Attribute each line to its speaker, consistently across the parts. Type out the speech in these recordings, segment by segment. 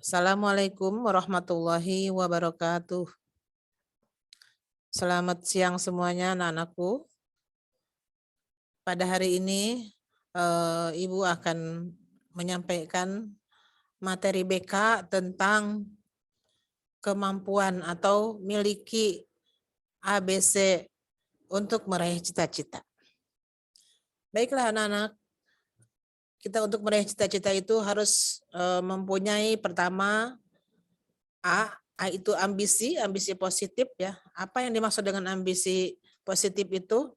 Speaker 1: Assalamualaikum warahmatullahi wabarakatuh. Selamat siang semuanya anak-anakku. Pada hari ini Ibu akan menyampaikan materi BK tentang kemampuan atau miliki ABC untuk meraih cita-cita. Baiklah anak-anak, kita untuk meraih cita-cita itu harus mempunyai pertama A itu ambisi positif ya. Apa yang dimaksud dengan ambisi positif itu?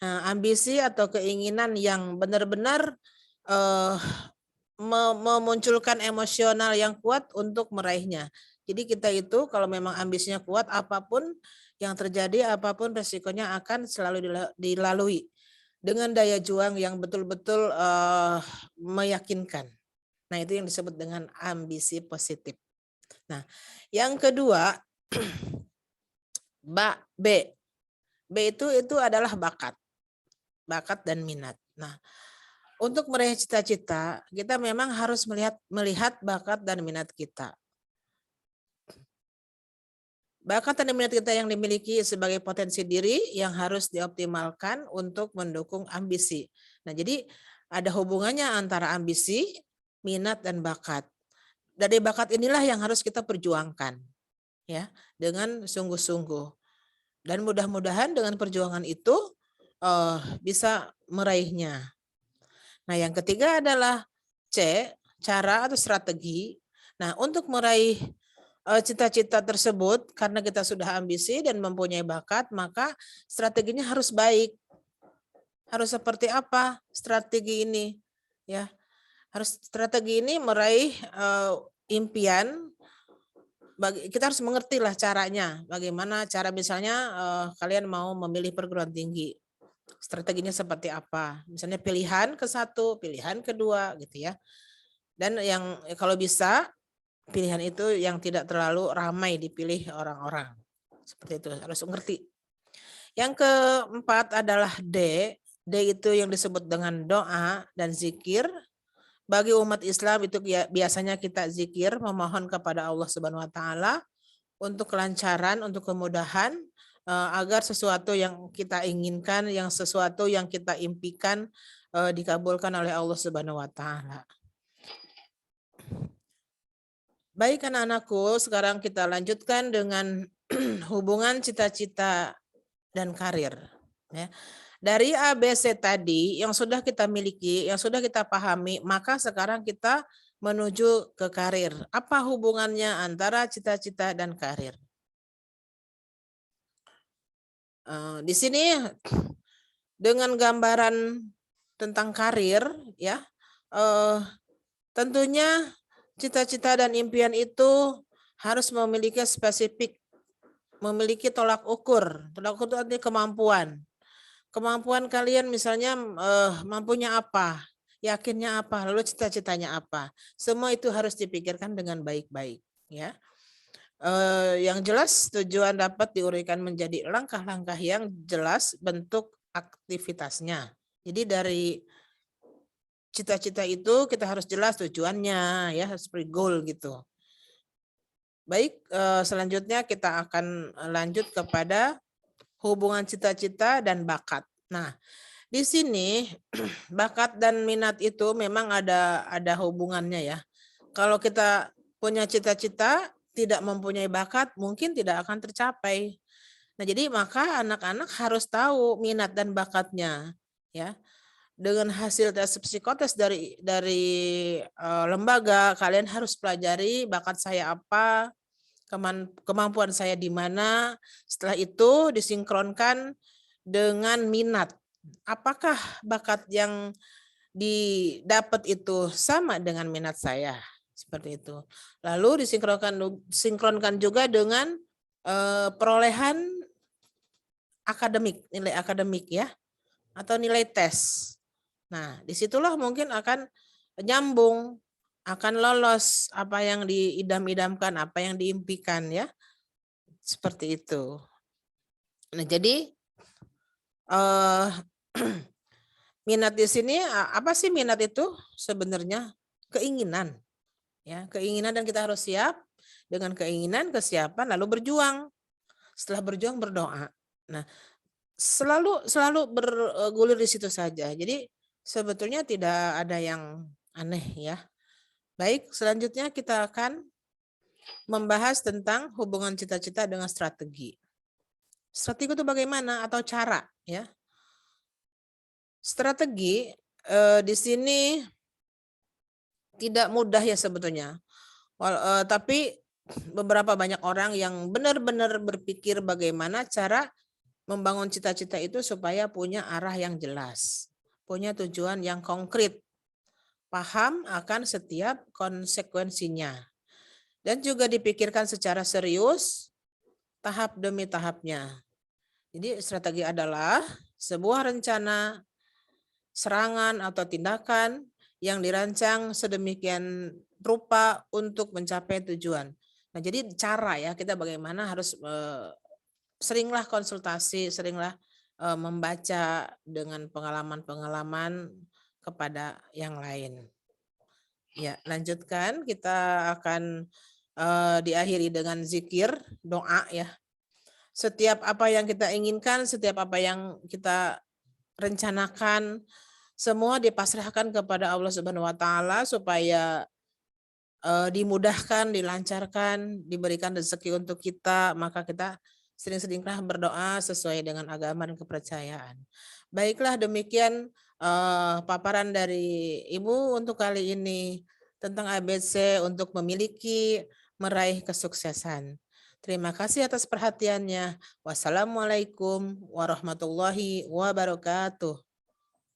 Speaker 1: Nah, ambisi atau keinginan yang benar-benar memunculkan emosional yang kuat untuk meraihnya. Jadi kita itu kalau memang ambisinya kuat, apapun yang terjadi, apapun resikonya akan selalu dilalui dengan daya juang yang betul-betul meyakinkan. Nah, itu yang disebut dengan ambisi positif. Nah, yang kedua, B. B itu adalah bakat dan minat. Nah, untuk meraih cita-cita, kita memang harus melihat bakat dan minat kita. Bakat dan minat kita yang dimiliki sebagai potensi diri yang harus dioptimalkan untuk mendukung ambisi. Nah, jadi ada hubungannya antara ambisi, minat, dan bakat. Dari bakat inilah yang harus kita perjuangkan, ya, dengan sungguh-sungguh. Dan mudah-mudahan dengan perjuangan itu bisa meraihnya. Nah, yang ketiga adalah C, cara atau strategi. Nah, untuk meraih cita-cita tersebut, karena kita sudah ambisi dan mempunyai bakat, maka strateginya harus baik. Harus seperti apa strategi ini? Ya, harus strategi ini meraih impian. Kita harus mengerti lah caranya. Bagaimana cara misalnya kalian mau memilih perguruan tinggi. Strateginya seperti apa? Misalnya pilihan ke-1, pilihan kedua gitu ya. Dan yang kalau bisa pilihan itu yang tidak terlalu ramai dipilih orang-orang. Seperti itu, harus mengerti. Yang keempat adalah D. D itu yang disebut dengan doa dan zikir. Bagi umat Islam itu biasanya kita zikir, memohon kepada Allah Subhanahu wa taala untuk kelancaran, untuk kemudahan, agar sesuatu yang kita inginkan, yang sesuatu yang kita impikan dikabulkan oleh Allah Subhanahu wa taala. Baik anak-anakku, sekarang kita lanjutkan dengan hubungan cita-cita dan karir. Ya. Dari ABC tadi yang sudah kita miliki, yang sudah kita pahami, maka sekarang kita menuju ke karir. Apa hubungannya antara cita-cita dan karir? Di sini dengan gambaran tentang karir, ya, tentunya cita-cita dan impian itu harus memiliki spesifik, memiliki tolak ukur. Tolak ukur itu artinya kemampuan. Kemampuan kalian misalnya mampunya apa, yakinnya apa, lalu cita-citanya apa. Semua itu harus dipikirkan dengan baik-baik, ya. Yang jelas tujuan dapat diuraikan menjadi langkah-langkah yang jelas bentuk aktivitasnya. Jadi dari cita-cita itu kita harus jelas tujuannya, ya, seperti goal gitu. Baik, selanjutnya kita akan lanjut kepada hubungan cita-cita dan bakat. Nah, di sini bakat dan minat itu memang ada hubungannya ya. Kalau kita punya cita-cita, tidak mempunyai bakat, mungkin tidak akan tercapai. Nah, jadi maka anak-anak harus tahu minat dan bakatnya, ya. Dengan hasil tes psikotes dari lembaga, kalian harus pelajari bakat saya apa, kemampuan saya di mana. Setelah itu disinkronkan dengan minat. Apakah bakat yang didapat itu sama dengan minat saya? Seperti itu. Lalu disinkronkan juga dengan perolehan akademik, nilai akademik ya, atau nilai tes. Nah, disitulah mungkin akan nyambung, akan lolos apa yang diidam-idamkan, apa yang diimpikan ya. Seperti itu. Nah, jadi minat di sini apa sih minat itu sebenarnya? Keinginan. Ya, keinginan dan kita harus siap dengan keinginan, kesiapan, lalu berjuang. Setelah berjuang berdoa. Nah, selalu bergulir di situ saja. Jadi sebetulnya tidak ada yang aneh ya. Baik, selanjutnya kita akan membahas tentang hubungan cita-cita dengan strategi. Strategi itu bagaimana atau cara ya? Strategi di sini tidak mudah ya sebetulnya. Tapi beberapa banyak orang yang benar-benar berpikir bagaimana cara membangun cita-cita itu supaya punya arah yang jelas, punya tujuan yang konkret, paham akan setiap konsekuensinya, dan juga dipikirkan secara serius, tahap demi tahapnya. Jadi strategi adalah sebuah rencana, serangan atau tindakan yang dirancang sedemikian rupa untuk mencapai tujuan. Nah, jadi cara ya kita bagaimana harus seringlah konsultasi, seringlah membaca dengan pengalaman-pengalaman kepada yang lain. Ya, lanjutkan kita akan diakhiri dengan zikir, doa ya. Setiap apa yang kita inginkan, setiap apa yang kita rencanakan, semua dipasrahkan kepada Allah Subhanahu wa taala supaya dimudahkan, dilancarkan, diberikan rezeki untuk kita, maka kita sering-seringlah berdoa sesuai dengan agama dan kepercayaan. Baiklah, demikian paparan dari Ibu untuk kali ini tentang ABC untuk memiliki meraih kesuksesan. Terima kasih atas perhatiannya. Wassalamualaikum warahmatullahi wabarakatuh.